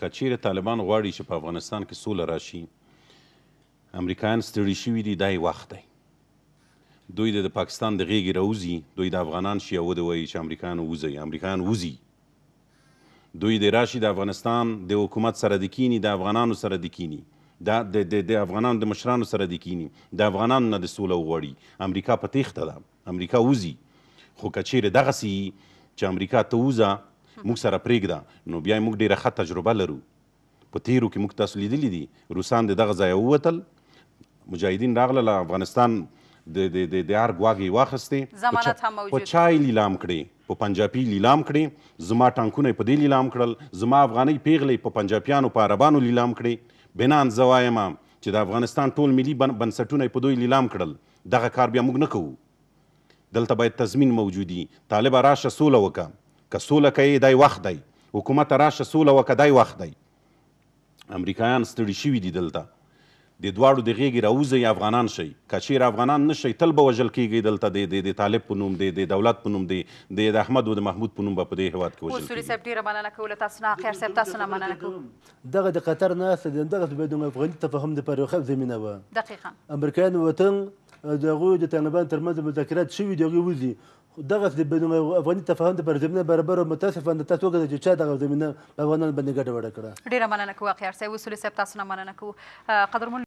که چیرې طالبان غواړي چې په افغانستان کې سوله راشي، امریکایان ستړي شوي دي، دا یې وخت دی. دوی د پاکستان د غېږې راوځي، دوی د افغانان شي او ودې وایي چې امریکایان ووځئ. امریکایان وځي، دوی د راشي د افغانستان د حکومت سره د کینی، د افغانانو سره د کینی، د افغانانو د مشرانو سره د کینی، د افغانانو نه د سوله وغواړي. امریکا په تیښته ده، امریکا وځي. خو که چیرې دغسې وي چې امریکا ته وځه موږ سره پرېږده، نو بیا موږ ډېره ښه تجربه لرو. په تیرو کې موږ تاسو لیدلي دي، روسان د دغه ځایه ووتل، مجاهدین راغله، افغانستان د هر ګواګ یې واخیستې، ضمانت هم موجود، په چا یې لیلام کړې، په پنجابي لیلام کړې. زما ټانکونه یې په دې لیلام کړل، زما افغانۍ پیغلې په پنجابیانو په عربانو لیلام کړې. بنان زه وایم چې د افغانستان ټول ملي بنسټونه یې په دوی لیلام کړل. دغه کار بیا موږ نه کوو. دلته باید تضمین موجودي. طالبه راشه سوله وکړه، که سوله کوي دی وخت دی. حکومت راشه سوله وکړه دی وخت دی. امریکایان ستړي شوي دي دلته. د دواړو د غېږې راوځئ، افغانان شئ. که چیرې افغانان نه شئ، تل به وژل کېږئ دلته د طالب په نوم، د دولت په نوم، د احمد و د محمود په نوم به په دې هېواد کې وژل اصولي صاحب ډېره مننه کوو له تاسو نه. خیر صاحب تاسو نه مننه کوو. دغه د قطر ناسته د همدغسې باید افغاني تفاهم دپاره یو ښه زمینه وه. دقیقا امریکایانو وطن د هغوی د طالبانو ترمنځ مذاکرات شوي دي، هغوی وځي. دغسې د بین افغاني تفاهم دپاره زمینه برابره او متاسفانه تاسو وګورئ چې چا دغه زمینه په افغانانو باندې ګډه وډه کړه. ډېره مننه کوو اخیار صاحب. اصولي صاحب تاسو نه مننه کوو. قدرمن